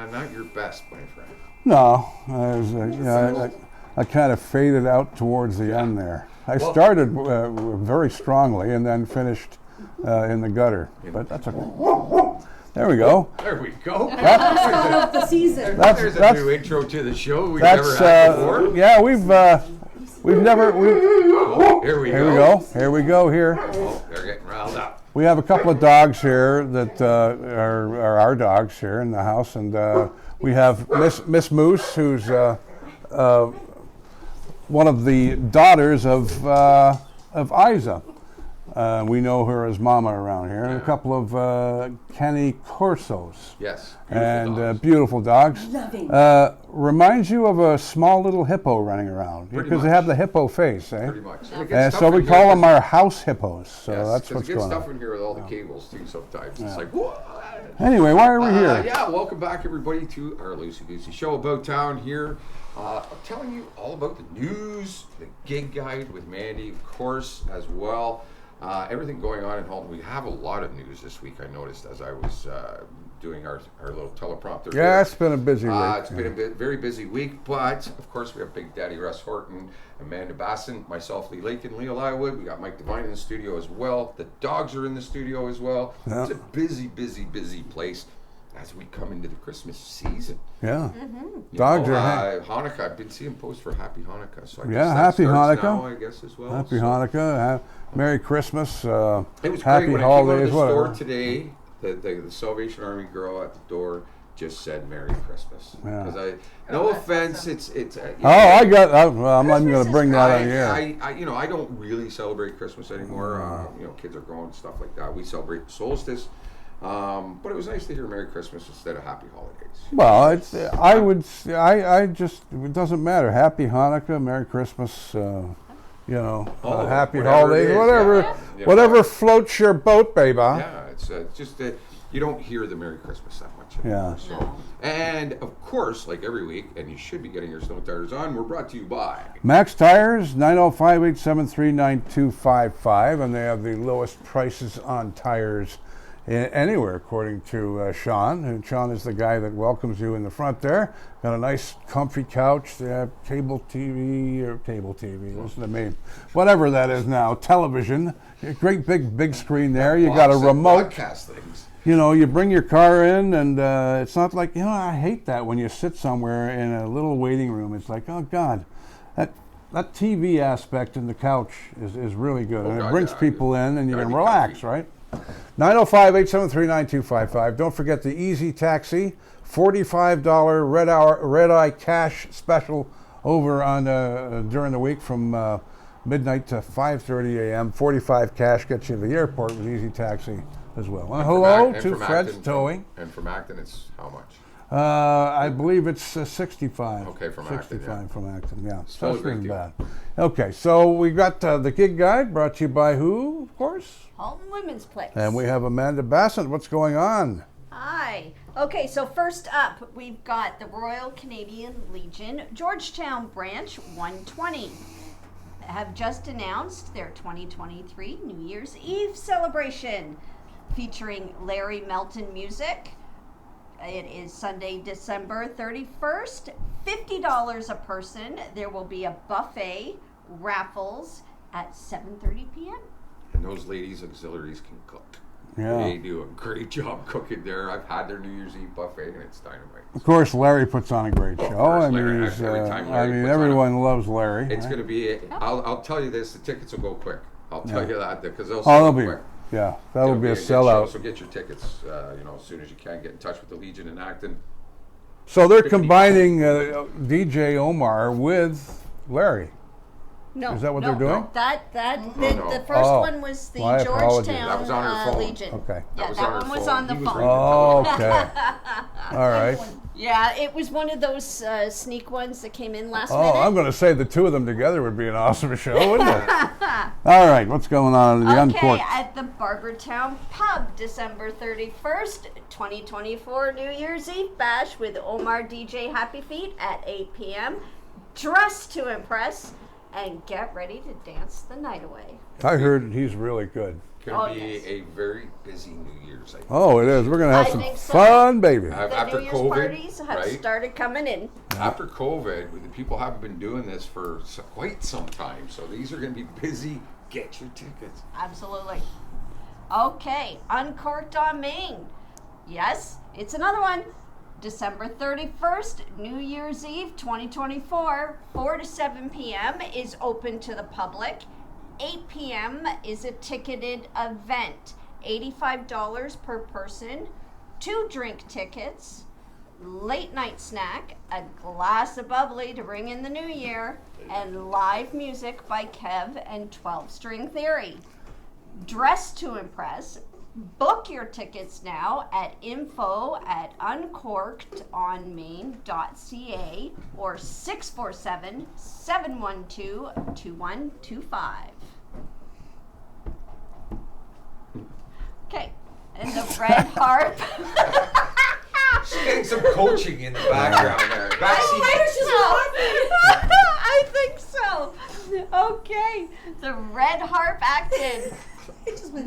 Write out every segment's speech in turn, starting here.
not your best, my friend. No, I kind of faded out towards the end there. I started very strongly and then finished in the gutter, but that's okay. There we go. There we go. Start of the season. There's a new intro to the show we've never had before. Yeah, we've never. Here we go. Oh, they're getting riled up. We have a couple of dogs here that are our dogs here in the house, and we have Miss Moose, who's one of the daughters of Isa. We know her as Mama around here, and a couple of Kenny Corsos. Yes, beautiful dogs. Loving. Reminds you of a small little hippo running around because they have the hippo face, eh? Pretty much. So we call them our house hippos. So that's what's going on. It gets stuff in here with all the cables too. Sometimes it's like, what? Anyway, why are we here? Welcome back everybody to our Loosey Goosey show about town here. I'm telling you all about the news, the gig guide with Mandy, of course, as well. Everything going on in Halton. We have a lot of news this week, I noticed, as I was doing our little teleprompter. Yeah, it's been a busy week. It's been a very busy week, but of course we have Big Daddy Russ Horton, Amanda Basson, myself, Lee Lake, and Leah Lywood. We got Mike Devine in the studio as well. The dogs are in the studio as well. Yeah. It's a busy place as we come into the Christmas season. Yeah. Mm-hmm. Dogs are Hanukkah. I've been seeing posts for Happy Hanukkah. So Happy Hanukkah. Now, I guess, as well. Happy Hanukkah. Merry Christmas. It was happy great when holidays. I came out of the store today. The Salvation Army girl at the door just said Merry Christmas. Because no offense, it's. I'm not even going to bring that on here. I don't really celebrate Christmas anymore. Kids are grown and stuff like that. We celebrate solstice. But it was nice to hear Merry Christmas instead of Happy Holidays. Well, it doesn't matter. Happy Hanukkah, Merry Christmas, Happy Holidays, whatever floats your boat, baby. Yeah, it's just that you don't hear the Merry Christmas that much anymore. Yeah. So, and of course, like every week, and you should be getting your snow tires on, we're brought to you by Max Tires, 905-873-9255, and they have the lowest prices on tires anywhere, according to Sean. And Sean is the guy that welcomes you in the front there. Got a nice, comfy couch. They have cable TV, listen to me. Whatever that is now, television. Great big screen there. You got a remote. Broadcast things. You bring your car in, and it's not like, I hate that when you sit somewhere in a little waiting room. It's like, oh, God, that TV aspect in the couch is really good. And it brings people in, and you can relax, right? 905-873-9255. Don't forget the Easy Taxi, $45 red eye cash special over on during the week from midnight to 5:30 a.m. 45 cash gets you to the airport with Easy Taxi as well. And hello to Fred's Towing. And from Acton, it's how much? I believe it's 65. Okay, from 65 Acton, from Acton, yeah. Still That's a great not deal. bad. Okay, so we got the gig guide brought to you by who, of course? Halton Women's Place. And we have Amanda Bassett. What's going on? Hi. Okay, so first up, we've got the Royal Canadian Legion Georgetown Branch 120. Have just announced their 2023 New Year's Eve celebration featuring Larry Melton music. It is Sunday, December 31st, $50 a person. There will be a buffet, raffles at 7:30 p.m. And those ladies' auxiliaries can cook. Yeah. They do a great job cooking there. I've had their New Year's Eve buffet, and it's dynamite. Of course, Larry puts on a great show. Every time Larry everyone loves Larry. It's going to be. I'll tell you this: the tickets will go quick. I'll tell you that because they'll they'll sell be quick. Yeah, that'll be a good sellout. show, so get your tickets, as soon as you can. Get in touch with the Legion in Acton. So they're combining DJ Omar with Larry. No, is that what they're doing? The first one was the Georgetown That was on her phone. Legion. Okay. Yeah, that one was on the phone. Oh, okay. All right. Yeah, it was one of those sneak ones that came in last minute. Oh, I'm going to say the two of them together would be an awesome show, wouldn't it? All right, what's going on in the Uncorked? Okay, at the Barbertown Pub, December 31st, 2024 New Year's Eve bash with Omar DJ Happy Feet at 8 p.m. Dress to impress and get ready to dance the night away. I heard he's really good. Going to be a very busy New Year's, I think. Oh, it is. We're going to have I some think so. fun, baby. The After New Year's COVID, parties have right? started coming in. After COVID, the people haven't been doing this for quite some time, so these are going to be busy. Get your tickets. Absolutely. Okay, Uncorked on Main. Yes, it's another one. December 31st, New Year's Eve 2024, 4 to 7 p.m. is open to the public. 8 p.m. is a ticketed event. $85 per person, 2 drink tickets, late night snack, a glass of bubbly to bring in the new year, and live music by Kev and 12 String Theory. Dress to impress. Book your tickets now at info@uncorkedonmain.ca or 647-712-2125. Okay, and the Red Harp. She's getting some coaching in the background there. I think so. Okay, the Red Harp Acton.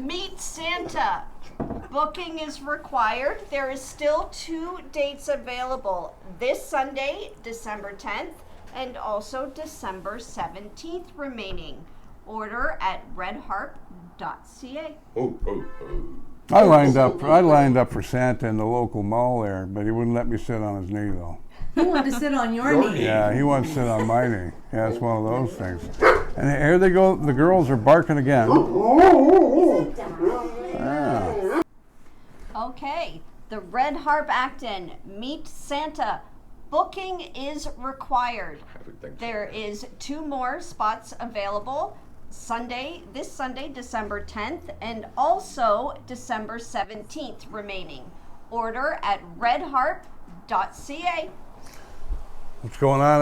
Meet Santa. Booking is required. There is still 2 dates available. This Sunday, December 10th, and also December 17th remaining. Order at redharp.ca. Oh. I lined up for Santa in the local mall there, but he wouldn't let me sit on his knee though. He wanted to sit on your knee. Yeah, he wants to sit on my knee. Yeah, it's one of those things. And here they go. The girls are barking again. Yeah. Okay, the Red Harp Acton. Meet Santa. Booking is required. I would think so. There is 2 more spots available. This Sunday, December 10th, and also December 17th remaining. Order at redharp.ca. What's going on?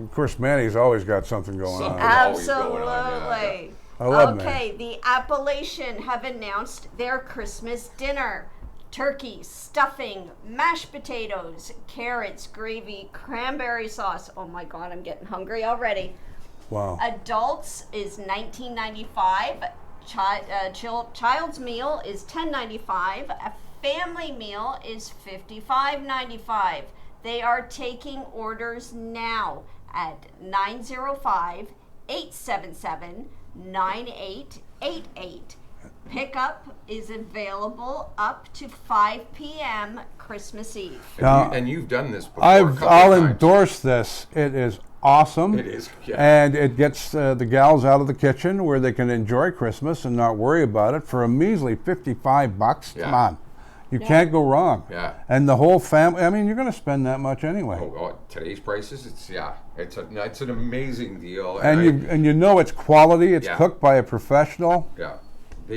Of course, Manny's always got something going on. Always going Absolutely. on, yeah. I love Okay, the Appalachian have announced their Christmas dinner. Turkey, stuffing, mashed potatoes, carrots, gravy, cranberry sauce. Oh my God, I'm getting hungry already. Wow. Adults is $19.95. Child's meal is $10.95. A family meal is $55.95. They are taking orders now at 905-877-9888. Pickup is available up to 5 p.m. Christmas Eve. And you've done this before. I'll endorse this. It is awesome. It is, yeah. And it gets the gals out of the kitchen where they can enjoy Christmas and not worry about it for a measly $55. Yeah. Come on. You can't go wrong. Yeah. And the whole family, I mean, you're going to spend that much anyway. Oh, today's prices, it's an amazing deal. And you know it's quality. It's cooked by a professional. Yeah.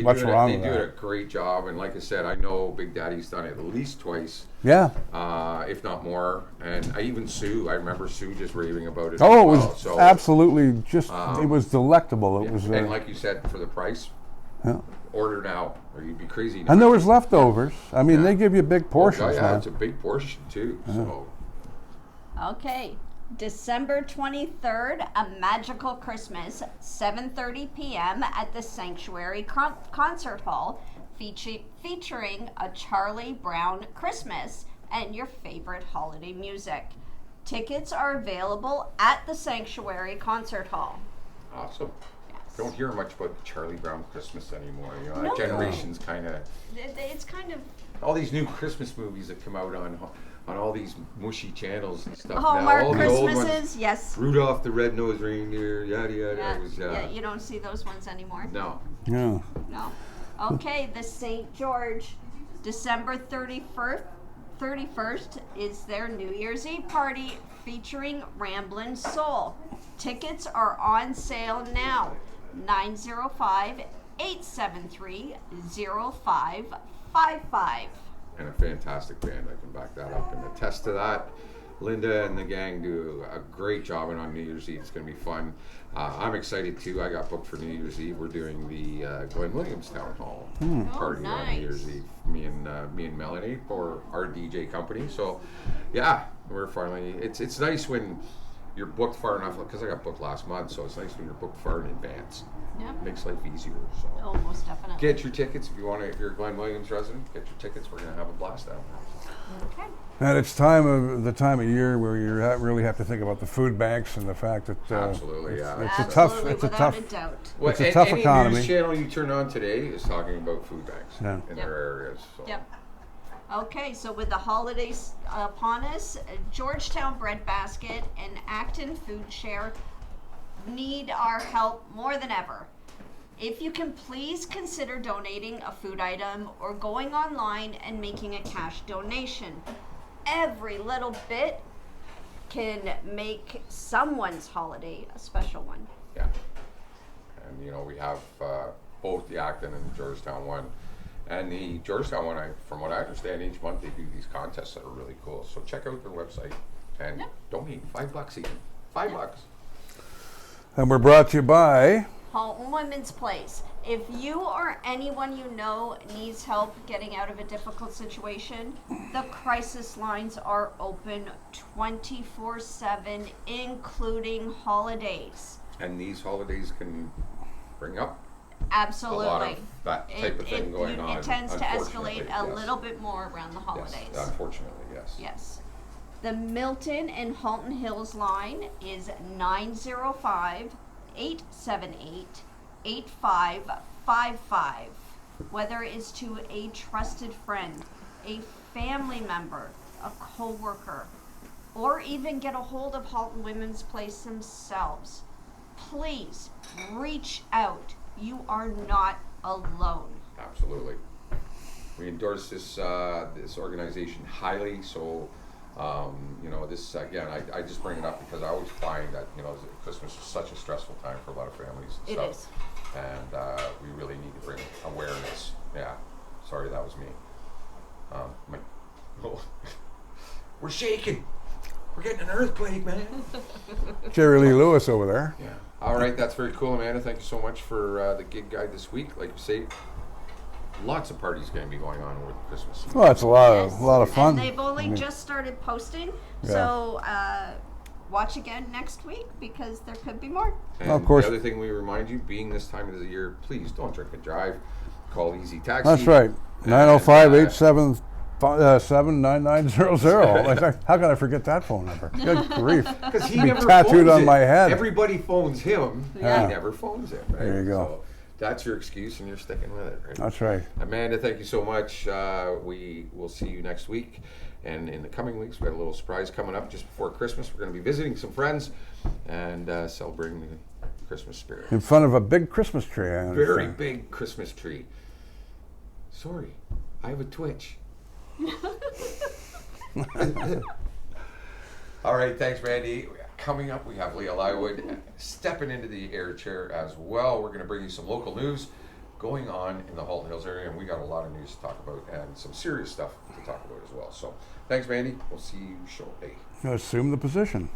What's wrong with They do that? a great job, and like I said, I know Big Daddy's done it at least twice, Yeah. if not more. And I remember Sue just raving about it. Oh, it as was well. So, absolutely just, it was delectable. It was, and like you said, for the price, order now, or you'd be crazy. and there was leftovers. I mean, Yeah. they give you big portions, Oh, yeah, man. it's a big portion too. So Okay, December 23rd, A Magical Christmas, 7:30 p.m. at the Sanctuary Concert Hall, featuring a Charlie Brown Christmas and your favorite holiday music. Tickets are available at the Sanctuary Concert Hall. awesome. Yes. Don't hear much about the Charlie Brown Christmas anymore. You know, No. that generation's kind of It's kind of all these new Christmas movies that come out on all these mushy channels and stuff. Hallmark now, all the old ones, Christmases, yes. Rudolph the Red-Nosed Reindeer, yada yada. Yeah, It was, yeah, you don't see those ones anymore. no. Yeah. No. Okay, the St. George, December 31st is their New Year's Eve party featuring Ramblin' Soul. Tickets are on sale now. 905-873-0555. And a fantastic band. I can back that up and attest to that. Linda and the gang do a great job on New Year's Eve. It's going to be fun. I'm excited too. I got booked for New Year's Eve. We're doing the Glenn Williams Town Hall party on nice. New Year's Eve. Me and Melanie for our DJ company. So, yeah, we're finally. It's nice when you're booked far enough, because I got booked last month, so it's nice when you're booked far in advance. Yeah. Makes life easier. So Oh, most definitely. get your tickets if you want to. If you're a Glen Williams resident, get your tickets. We're gonna have a blast down there. Okay. And it's the time of year where you really have to think about the food banks and the fact that Absolutely, yeah. it's Absolutely, a without tough a doubt. Well, It's a tough any economy. news channel you turn on today is talking about food banks Yeah. in Yep. their areas. So. Yep. Okay, so with the holidays upon us, Georgetown Bread Basket and Acton Food Share need our help more than ever. If you can please consider donating a food item or going online and making a cash donation. Every little bit can make someone's holiday a special one. Yeah. And you know, we have both the Acton and the Georgetown one. And the Georgetown one, from what I understand, each month they do these contests that are really cool. So check out their website and donate $5 even. $5. And we're brought to you by Halton Women's Place. If you or anyone you know needs help getting out of a difficult situation, the crisis lines are open 24/7, including holidays. And these holidays can bring up Absolutely. a lot of that type of thing going on. It tends to escalate unfortunately, a yes. little bit more around the holidays. Yes, unfortunately, yes. Yes. The Milton and Halton Hills line is 905-878-8555. Whether it's to a trusted friend, a family member, a co-worker, or even get a hold of Halton Women's Place themselves, please reach out. You are not alone. Absolutely. We endorse this this organization highly. So, you know, this again, I just bring it up because I always find that, you know, Christmas is such a stressful time for a lot of families and It stuff. is. And we really need to bring awareness. Yeah. Sorry, that was me. We're shaking. We're getting an earthquake, man. Jerry Lee Lewis over there. Yeah. All right, that's very cool, Amanda. Thank you so much for the gig guide this week. Like you say, lots of parties going to be going on over the Christmas season. Well, it's a lot Yes. of fun. And they've only just started posting, so watch again next week because there could be more. And Of course. the other thing we remind you, being this time of the year, please don't drink and drive. Call Easy Taxi. That's right. And, 905-877-9900. How can I forget that phone number? Good grief. Because he Be never tattooed phones on it. my head. Everybody phones him. Yeah. He never phones it. Right? There you go. So that's your excuse, and you're sticking with it. Right? That's right. Amanda, thank you so much. We will see you next week. And in the coming weeks, we got a little surprise coming up just before Christmas. We're going to be visiting some friends and celebrating the Christmas spirit. In front of a big Christmas tree, I understand. Very big Christmas tree. Sorry, I have a twitch. All right, thanks, Randy. Coming up, we have Leah Lywood stepping into the air chair as well. We're going to bring you some local news going on in the Halton Hills area, and we got a lot of news to talk about and some serious stuff to talk about as well. So, thanks, Randy. We'll see you shortly. Assume the position.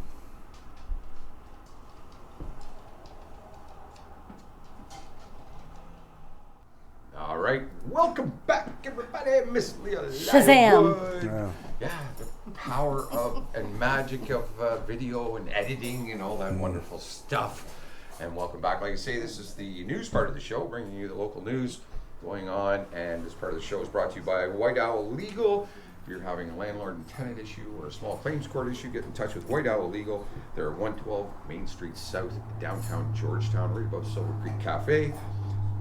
All right, welcome back, everybody. Miss Leah Shazam. Lywood. Yeah, the power of and magic of video and editing and all that wonderful stuff. And welcome back. Like I say, this is the news part of the show, bringing you the local news going on. And this part of the show is brought to you by White Owl Legal. If you're having a landlord and tenant issue or a small claims court issue, get in touch with White Owl Legal. They're at 112 Main Street South, downtown Georgetown, right above Silver Creek Cafe.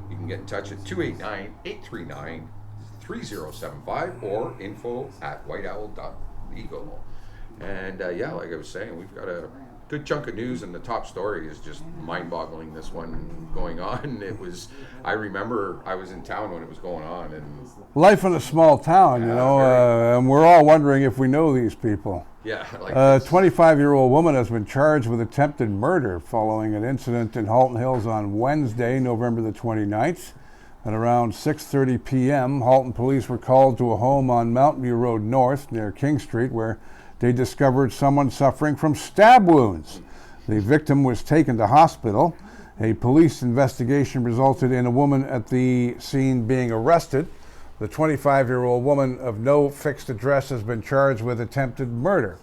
You can get in touch at 289-839-3075 or info@whiteowl.legal. And yeah, like I was saying, we've got a good chunk of news, and the top story is just mind-boggling. This one going on. I remember I was in town when it was going on, and Life in a small town, you Yeah, know, very. and we're all wondering if we know these people. yeah, like A this. 25-year-old woman has been charged with attempted murder following an incident in Halton Hills on Wednesday, November the 29th. At around 6:30 p.m., Halton police were called to a home on Mountain View Road North near King Street where they discovered someone suffering from stab wounds. The victim was taken to hospital. A police investigation resulted in a woman at the scene being arrested. The 25-year-old woman of no fixed address has been charged with attempted murder.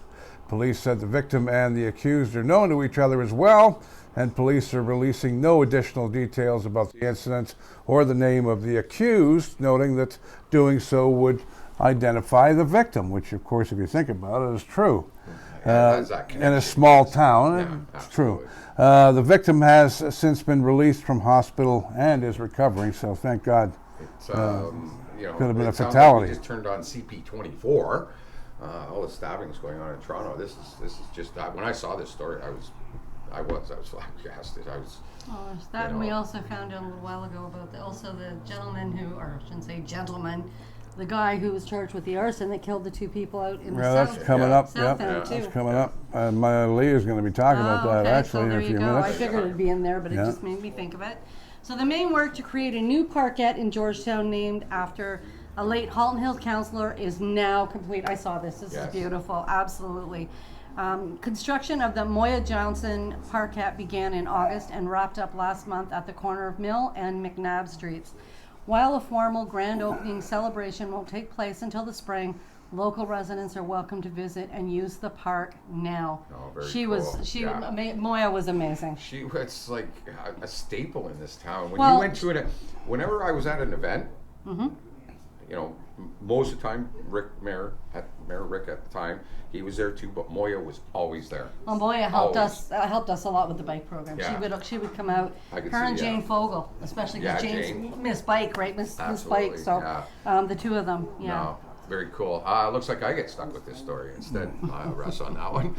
Police said the victim and the accused are known to each other as well, and police are releasing no additional details about the incident or the name of the accused, noting that doing so would identify the victim, which, of course, if you think about it, is true. In a small town, it's true. The victim has since been released from hospital and is recovering, so thank God. It's, could have been a fatality. fatality. We just turned on CP24. All the stabbings going on in Toronto. This is just when I saw this story, I was flabbergasted. That, and we also found out a little while ago about the gentleman who, or I shouldn't say gentleman, the guy who was charged with the arson that killed the two people out in the south. That's coming up. South Yep, end, too. that's coming up. Leah is going to be talking about that okay, actually so there in a few you go. minutes. I figured it'd be in there, but it just made me think of it. So the main work to create a new parkette in Georgetown named after a late Halton Hills councillor is now complete. I saw this. This is beautiful. Absolutely. Construction of the Moya Johnson Parkette began in August and wrapped up last month at the corner of Mill and McNabb Streets. While a formal grand opening celebration won't take place until the spring, local residents are welcome to visit and use the park now. Oh, very she cool. was Moya was amazing. She was like a staple in this town. When Well, you went to it, whenever I was at an event, you know, most of the time, Mayor Rick at the time, he was there too, but Moya was always there. Well, Moya helped us a lot with the bike program. Yeah. She would come out. I could Her and see, Jane Fogel, especially because Jane's Miss Bike, right? Miss Bike. So the two of them, No, very cool. Looks like I get stuck with this story instead, Russ, on that one.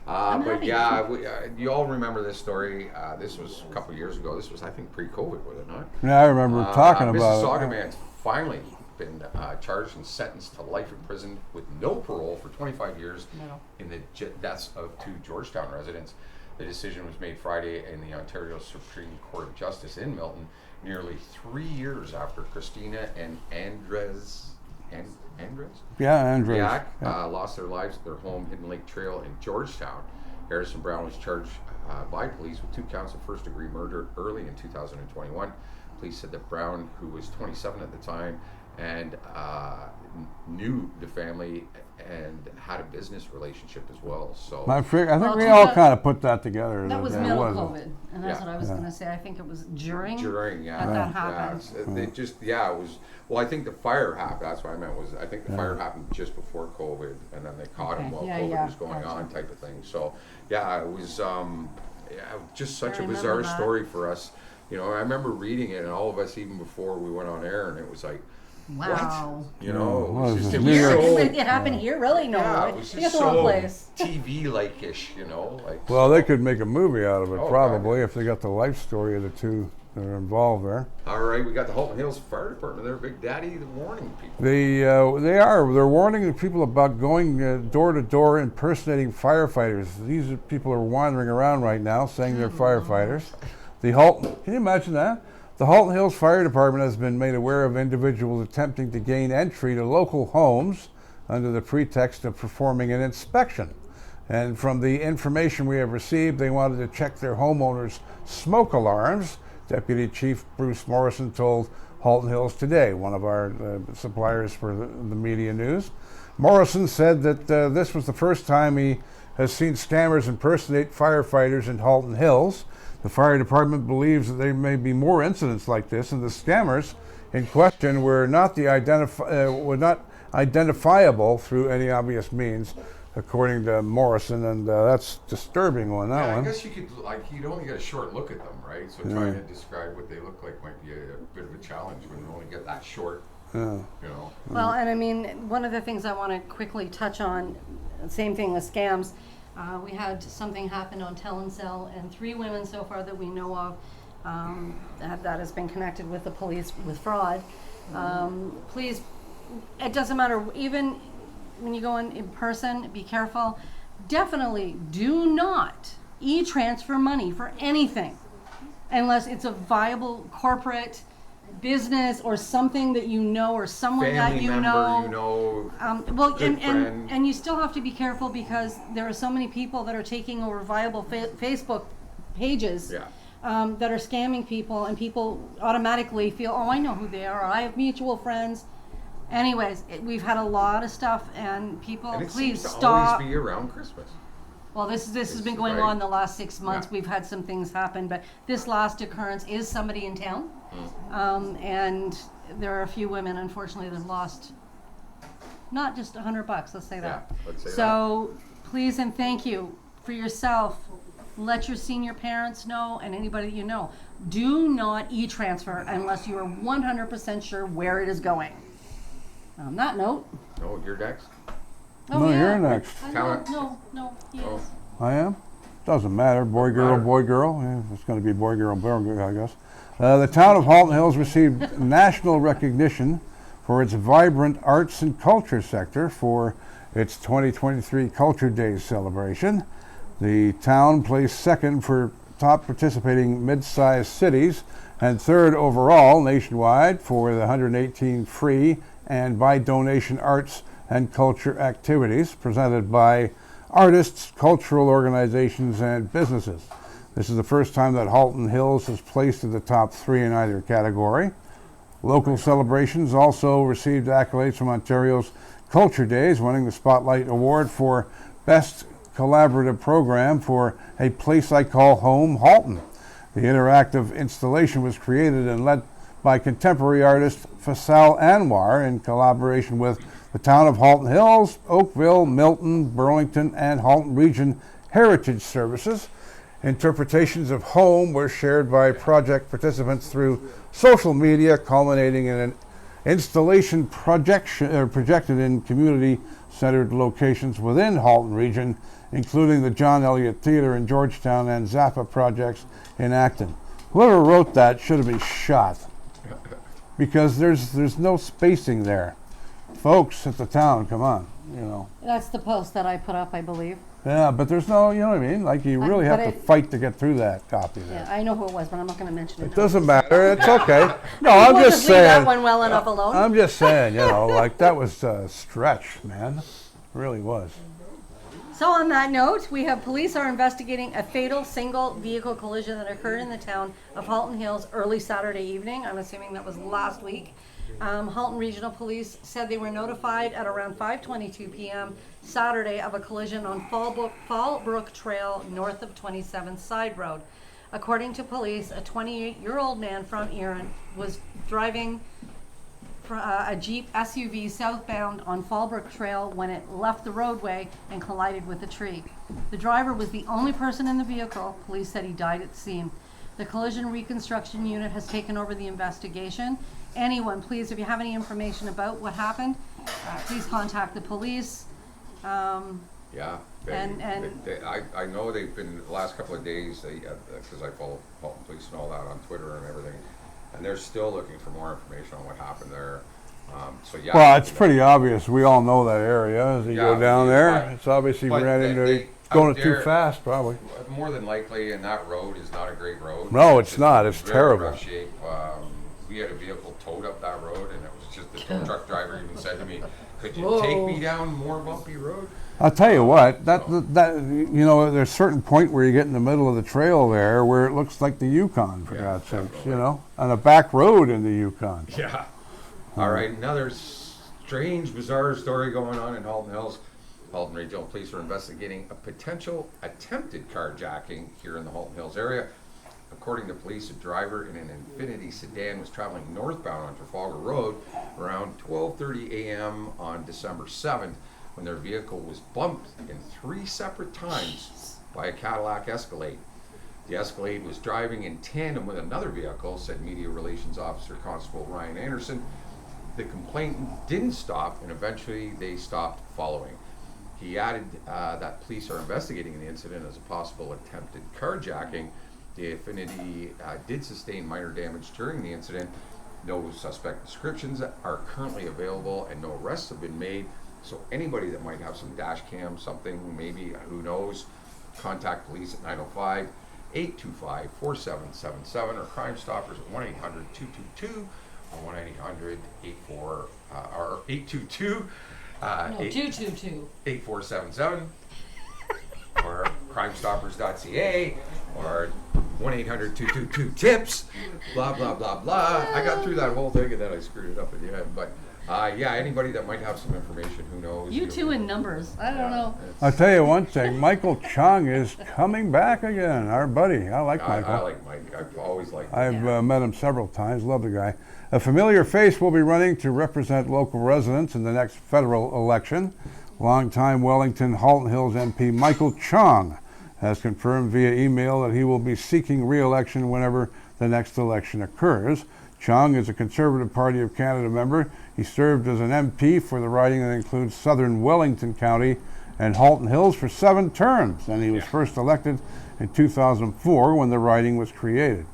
But you all remember this story. This was a couple years ago. This was, I think, pre-COVID, was it not? Yeah, I remember talking about Mrs. it. Saugerman's finally been charged and sentenced to life in prison with no parole for 25 years in the deaths of two Georgetown residents. The decision was made Friday in the Ontario Supreme Court of Justice in Milton, nearly 3 years after Christina and Andres lost their lives at their home Hidden Lake Trail in Georgetown. Harrison Brown was charged by police with 2 counts of first-degree murder early in 2021. Police said that Brown, who was 27 at the time, and knew the family and had a business relationship as well. So I think we all kind of put that together. That was middle COVID, and that's what I was going to say. I think it was during that happened. It was. Well, I think the fire happened. That's what I meant. I think the fire happened just before COVID, and then they caught him while COVID was going on, type of thing. So it was just such a bizarre story for us. You know, I remember reading it, and all of us, even before we went on air, and it was like, wow. What? You know, it happened here? Really? No. Yeah, it was just the wrong place. TV-like-ish, you know. Well, they could make a movie out of it, probably, if they got the life story of the two that are involved there. All right, we got the Halton Hills Fire Department. They're Big Daddy warning people. They're warning the people about going door to door impersonating firefighters. These people are wandering around right now saying they're firefighters. Can you imagine that? The Halton Hills Fire Department has been made aware of individuals attempting to gain entry to local homes under the pretext of performing an inspection. And from the information we have received, they wanted to check their homeowners' smoke alarms. Deputy Chief Bruce Morrison told Halton Hills Today, one of our suppliers for the media news. Morrison said that this was the first time he has seen scammers impersonate firefighters in Halton Hills. The fire department believes that there may be more incidents like this, and the scammers in question were not identifiable through any obvious means, according to Morrison, and that's disturbing one. I guess you could, you'd only get a short look at them, right? So trying to describe what they look like might be a bit of a challenge when you only get that short. You know. Well, and I mean, one of the things I want to quickly touch on, same thing with scams. We had something happen on Tell and Sell, and 3 women so far that we know of that has been connected with the police with fraud. Please, it doesn't matter, even when you go in person, be careful. Definitely do not e-transfer money for anything unless it's a viable corporate business or something that you know, or someone that you know. And you still have to be careful because there are so many people that are taking over viable Facebook pages that are scamming people, and people automatically feel, oh, I know who they are, or I have mutual friends. Anyways, we've had a lot of stuff, and people, And it please seems to stop. always be around Christmas. Well, this has been It's going right. on the last 6 months. Yeah. We've had some things happen, but this last occurrence is somebody in town, and there are a few women, unfortunately, that have lost not just $100. Let's say that. Yeah, let's say So please and thank you for yourself. Let your senior parents know and anybody that you know. Do not e-transfer unless you are 100% sure where it is going. On that note. No, you're next. Oh, No, yeah. you're next. No, he Oh. is. I am? Doesn't matter. Boy, girl, matter. boy, girl. Yeah, it's going to be boy, girl, I guess. The town of Halton Hills received national recognition for its vibrant arts and culture sector for its 2023 Culture Days celebration. The town placed second for top participating mid-sized cities and third overall nationwide for the 118 free and by donation arts and culture activities presented by artists, cultural organizations, and businesses. This is the first time that Halton Hills has placed in the top 3 in either category. Local celebrations also received accolades from Ontario's Culture Days, winning the Spotlight Award for Best Collaborative Program for A Place I Call Home, Halton. The interactive installation was created and led by contemporary artist Faisal Anwar in collaboration with the town of Halton Hills, Oakville, Milton, Burlington, and Halton Region Heritage Services. Interpretations of home were shared by project participants through social media, culminating in an installation projected in community-centered locations within Halton Region, including the John Elliott Theatre in Georgetown and Zappa projects in Acton. Whoever wrote that should have been shot, because there's no spacing there. Folks at the town, come on, you know. That's the post that I put up, I believe. Yeah, but there's no, you know what I mean? Like, you really have but to it- fight to get through that copy there. Yeah, I know who it was, but I'm not going to mention it. It doesn't matter. It's okay. No, I'm We'll just leave that saying. one well enough alone. I'm just saying, you know, like, that was a stretch, man. It really was. So on that note, we have police are investigating a fatal single vehicle collision that occurred in the town of Halton Hills early Saturday evening. I'm assuming that was last week. Halton Regional Police said they were notified at around 5:22 p.m. Saturday of a collision on Fallbrook Trail north of 27th Side Road. According to police, a 28-year-old man from Erin was driving a Jeep SUV southbound on Fallbrook Trail when it left the roadway and collided with a tree. The driver was the only person in the vehicle. Police said he died at the scene. The collision reconstruction unit has taken over the investigation. Anyone, please, if you have any information about what happened, please contact the police. Yeah. I know they've been, the last couple of days, because I follow Halton Police and all that on Twitter and everything, and they're still looking for more information on what happened there. So yeah. Well, it's pretty obvious. We all know that area as you Yeah, go down there. but- It's obviously but ran they- into they- going out it too there- fast, probably. More than likely, and that road is not a great road. No, it's just not. It's very terrible. rough shape. We had a vehicle towed up that road, and it was just the tow truck driver even said to me, "Could you take me down more bumpy road?" I'll tell you what, that you know, there's a certain point where you get in the middle of the trail there where it looks like the Yukon, for Yeah, God's sakes, definitely. you know, on a back road in the Yukon. Yeah. All right, another strange, bizarre story going on in Halton Hills. Halton Regional Police are investigating a potential attempted carjacking here in the Halton Hills area. According to police, a driver in an Infiniti sedan was traveling northbound on Trafalgar Road around 12:30 a.m. on December 7th when their vehicle was bumped in 3 separate times by a Cadillac Escalade. The Escalade was driving in tandem with another vehicle, said Media Relations Officer Constable Ryan Anderson. The complainant didn't stop, and eventually they stopped following. He added that police are investigating the incident as a possible attempted carjacking. The Infiniti did sustain minor damage during the incident. No suspect descriptions are currently available, and no arrests have been made. So anybody that might have some dash cam, something, maybe, who knows, contact police at 905-825-4777 or Crime Stoppers at 1-800-222 or 1-800-84 or 822 No, 222. 8477 or crimestoppers.ca or 1-800-222-TIPS, blah, blah, blah, blah. I got through that whole thing and then I screwed it up at the end. But Yeah, anybody that might have some information, who knows? You two in numbers. I don't know. I'll tell you one thing, Michael Chung is coming back again, our buddy. I like Michael. I like Mike. I've always liked him. I've met him several times, love the guy. A familiar face will be running to represent local residents in the next federal election. Longtime Wellington Halton Hills MP Michael Chung has confirmed via email that he will be seeking re-election whenever the next election occurs. Chung is a Conservative Party of Canada member. He served as an MP for the riding that includes southern Wellington County and Halton Hills for 7 terms, and he was first elected in 2004 when the riding was created.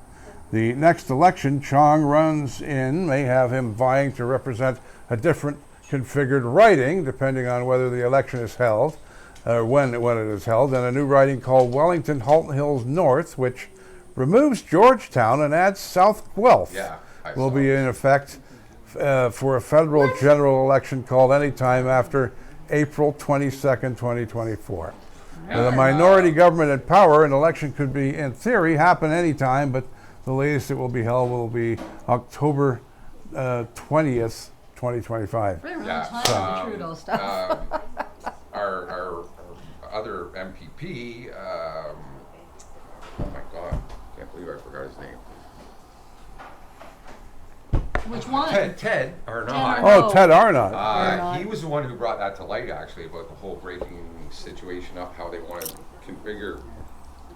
The next election Chung runs in may have him vying to represent a different configured riding, depending on whether the election is held, when it is held, and a new riding called Wellington Halton Hills North, which removes Georgetown and adds South Guelph. Yeah, will be in effect for a federal general election called anytime after April 22nd, 2024. With a minority government in power, an election could be, in theory, happen anytime, but the latest it will be held will be October 20th, 2025. We're on time for the Trudeau stuff. Our other MPP, oh my God, can't believe I forgot his name. Which one? Ted Arnott. Oh, Ted Arnott. He was the one who brought that to light, actually, about the whole breaking situation up, how they want to configure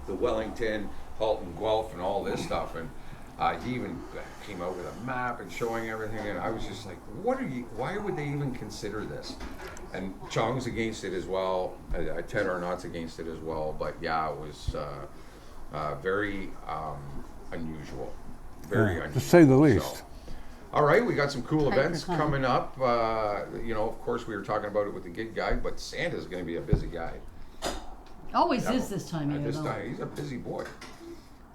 the Wellington, Halton, Guelph, and all this stuff. And he even came out with a map and showing everything. And I was just like, why would they even consider this? And Chong's against it as well. Ted Arnott's against it as well. But yeah, it was very unusual. Very unusual. To say the least. So, all right, we got some cool Tight events for time. coming up. Of course, we were talking about it with the gig guy, but Santa's going to be a busy guy. Always is this time of year, This though. time, he's a busy boy.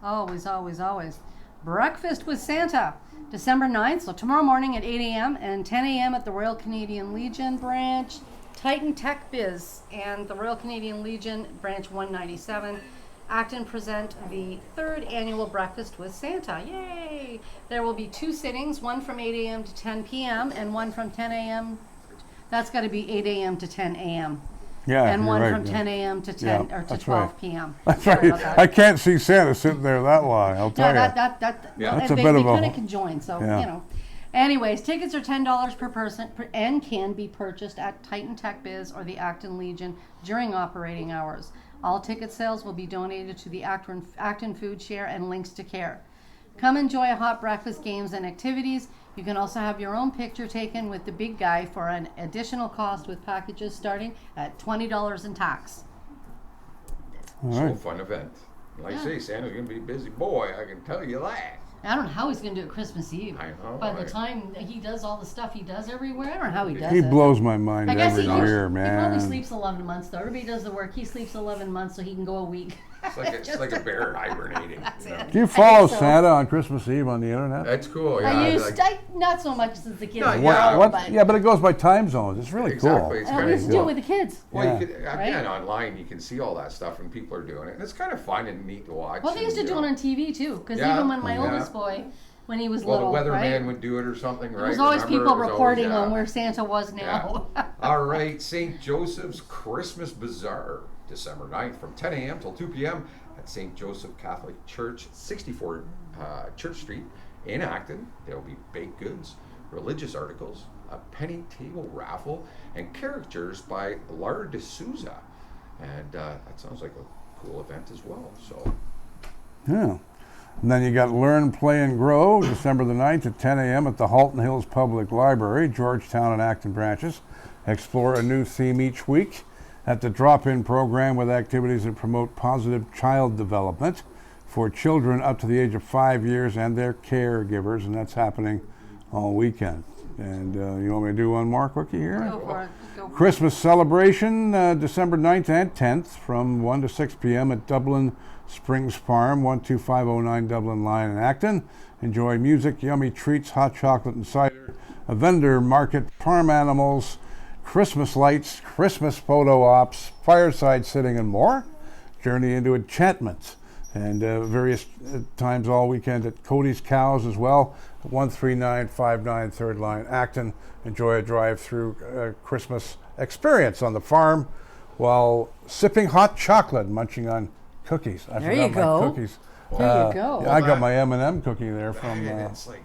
Always, always, always. Breakfast with Santa, December 9th, so tomorrow morning at 8 a.m. and 10 a.m. at the Royal Canadian Legion branch, Titan Tech Biz, and the Royal Canadian Legion branch 197. Acton present the 3rd annual Breakfast with Santa. Yay! There will be 2 sittings, one from 8 a.m. to 10 p.m. and one from 10 a.m. That's got to be 8 a.m. to 10 a.m. Yeah, and you're one right, from yeah. 10 a.m. to 10 Yeah, or to that's 12 right. p.m. That's Sorry right. about I that. can't see Santa sitting there that long, I'll tell No, you. Yeah. That's a they bit of a- kind of can join, so Yeah. you know. Anyways, tickets are $10 per person and can be purchased at Titan Tech Biz or the Acton Legion during operating hours. All ticket sales will be donated to the Acton Food Share and Links to Care. Come enjoy a hot breakfast, games, and activities. You can also have your own picture taken with the big guy for an additional cost, with packages starting at $20 in tax. All So right. fun event. Like I Yeah. say, Santa's going to be a busy boy, I can tell you that. I don't know how he's going to do it Christmas Eve. I know, By the right? time he does all the stuff he does everywhere, I don't know how he does He it. blows my mind I guess every he year, He man. probably sleeps 11 months though. Everybody does the work. He sleeps 11 months so he can go a week. It's like a bear hibernating. That's you know? it. Do you follow so. Santa on Christmas Eve on the internet? That's cool. Yeah, I used like- not so much since the kids No, were yeah, out, What? but Yeah, but it goes by time zones. It's really Exactly. cool. It's I kinda used to do cool. it with the kids. Well, Yeah. you could, again, Right? online, you can see all that stuff and people are doing it. And it's kind of fun and neat to watch. Well, they used to and, do you it know. on TV too, because Yeah, even when my yeah. oldest boy, when he was Well, little, the weatherman right? would do it or something, right? There was always Remember? people It was always- reporting yeah. on where Santa was now. Yeah. All right, St. Joseph's Christmas Bazaar, December 9th from 10 a.m. till 2 p.m. at St. Joseph Catholic Church, 64 Church Street in Acton. There will be baked goods, religious articles, a penny table raffle, and caricatures by Lara de Souza. And that sounds like a cool event as well. So, Yeah. And then you got Learn, Play, and Grow, December the 9th at 10 a.m. at the Halton Hills Public Library, Georgetown and Acton branches. Explore a new theme each week at the drop-in program with activities that promote positive child development for children up to the age of 5 years and their caregivers, and that's happening all weekend. And you want me to do one more quickie here? Go for it. Go. Christmas celebration, December 9th and 10th from 1 to 6 p.m. at Dublin Springs Farm, 12509 Dublin Line in Acton. Enjoy music, yummy treats, hot chocolate and cider, a vendor market, farm animals, Christmas lights, Christmas photo ops, fireside sitting, and more. Journey into enchantment and various times all weekend at Cody's Cows as well, 13959 3rd Line, Acton. Enjoy a drive-through Christmas experience on the farm while sipping hot chocolate, munching on cookies. I There you forgot go. my cookies. There you go. Yeah, I got my M&M cookie there from. And it's like,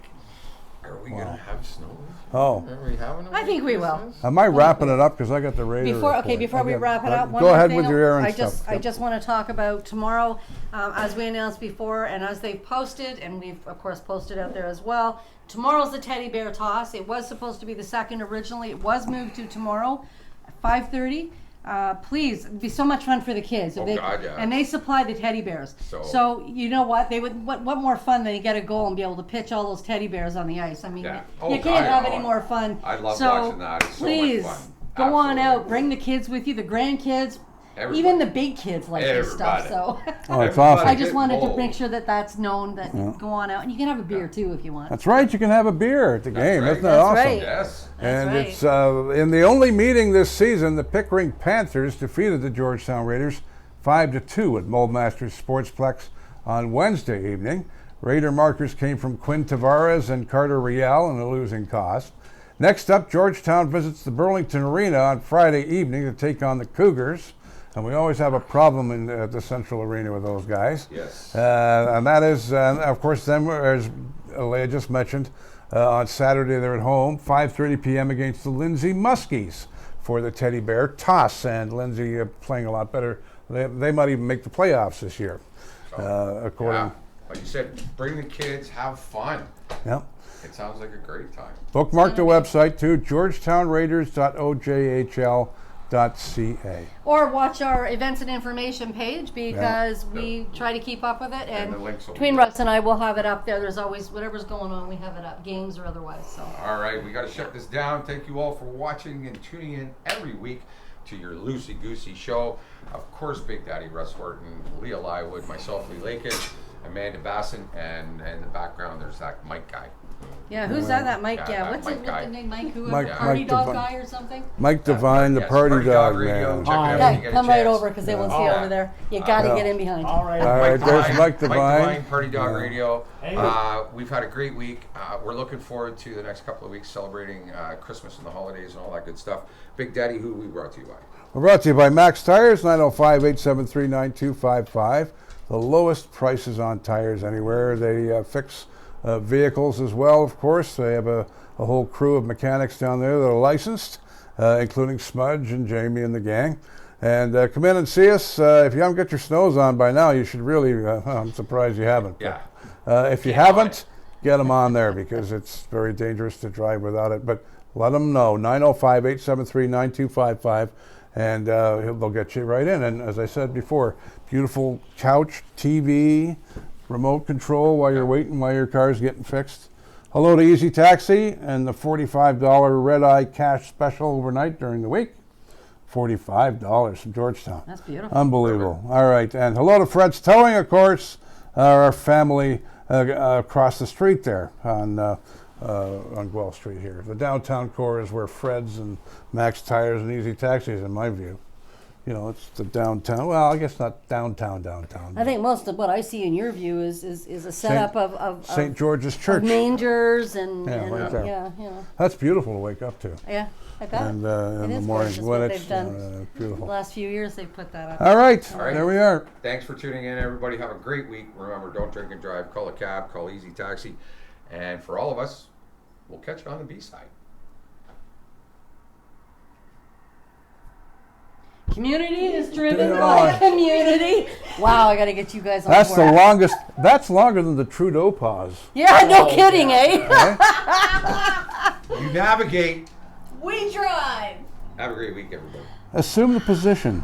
are we gonna have snow? Oh. Are we having? I think we will. Am I wrapping it up because I got the Raiders? Before we wrap it up, one go more ahead thing with your errand I stuff. I just want to talk about tomorrow, as we announced before, and as they've posted, and we've of course posted out there as well. Tomorrow's the teddy bear toss. It was supposed to be the 2nd originally. It was moved to tomorrow, at 5:30. Please, it'd be so much fun for the kids. Oh, God, yeah. And they supply the teddy bears. So you know what? They would. What more fun than to get a goal and be able to pitch all those teddy bears on the ice? I mean, Yeah. you can't have any more fun. I love so watching that. It's so please, much fun. go on Absolutely. out. Bring the kids with you, the grandkids. Everybody. Even the big kids like this stuff. Everybody. So Oh, it's awesome. I just Get wanted to involved. make sure that that's known. That go on out, and you can have a beer too if you want. That's right. You can have a beer at the game. right. Isn't that That's awesome? right. Yes. And right. it's in the only meeting this season, the Pickering Panthers defeated the Georgetown Raiders 5-2 at Moldmasters Sportsplex on Wednesday evening. Raider markers came from Quinn Tavares and Carter Rial in a losing cost. Next up, Georgetown visits the Burlington Arena on Friday evening to take on the Cougars. And we always have a problem in the Central Arena with those guys. Yes. And that is, of course, then, as Leah just mentioned, on Saturday they're at home, 5:30 p.m. against the Lindsay Muskies for the Teddy Bear toss. And Lindsay playing a lot better. They might even make the playoffs this year, according. Yeah. Like you said, bring the kids, have fun. Yeah. It sounds like a great time. Bookmark the website too, georgetownraiders.ojhl.ca. Or watch our events and information page because we try to keep up with it. And the links will be between there. Russ and I, we'll have it up there. There's always whatever's going on, we have it up, games or otherwise. So. All right, we got to shut this down. Thank you all for watching and tuning in every week to your Loosey Goosey show. Of course, Big Daddy Russ Horton, Leah Lywood, myself, Lee Lakin, Amanda Basson, and in the background there's that Mike guy. Yeah, who's that? That Mike? Yeah, Yeah, that what's Mike it? guy. What's the name? Mike? Whoever? Mike- Party Mike dog Devine. guy or something? Mike Devine, the Yes, party dog Radio. man. Check it out when Yeah, you get a come right chance. over because they won't see Yeah. over there. You got to Yeah. get in behind. All right. All right, there's Mike Devine. Party Dog Radio. Hey. We've had a great week. We're looking forward to the next couple of weeks celebrating Christmas and the holidays and all that good stuff. Big Daddy, who we brought to you by? We're brought to you by Max Tires, 905-873-9255. The lowest prices on tires anywhere. They fix vehicles as well, of course. They have a whole crew of mechanics down there that are licensed, including Smudge and Jamie and the gang. And come in and see us. If you haven't got your snows on by now, you should really, I'm surprised you haven't. Yeah. If you haven't, get them on there because it's very dangerous to drive without it. But let them know, 905-873-9255, and they'll get you right in. And as I said before, beautiful couch, TV, remote control while you're waiting, while your car's getting fixed. Hello to Easy Taxi and the $45 red eye cash special overnight during the week. $45 from Georgetown. That's beautiful. Unbelievable. All right. And hello to Fred's Towing, of course, our family across the street there on Guelph Street here. The downtown core is where Fred's and Max Tires and Easy Taxis, in my view. You know, it's the downtown. Well, I guess not downtown. I think most of what I see in your view is a setup of St. George's of Church. mangers and, Yeah, right there. yeah, you know. That's beautiful to wake up to. Yeah, I bet. And It in the is morning gorgeous when what it's they've done. beautiful. The last few years they've put that up. All right, All right. there we are. Thanks for tuning in, everybody. Have a great week. Remember, don't drink and drive. Call a cab. Call Easy Taxi. And for all of us, we'll catch you on the B-side. Community is driven by community. Wow, I got to get you guys on That's board. the longest. That's longer than the Trudeau pause. Yeah, no kidding, eh? You navigate. We drive. Have a great week, everybody. Assume the position.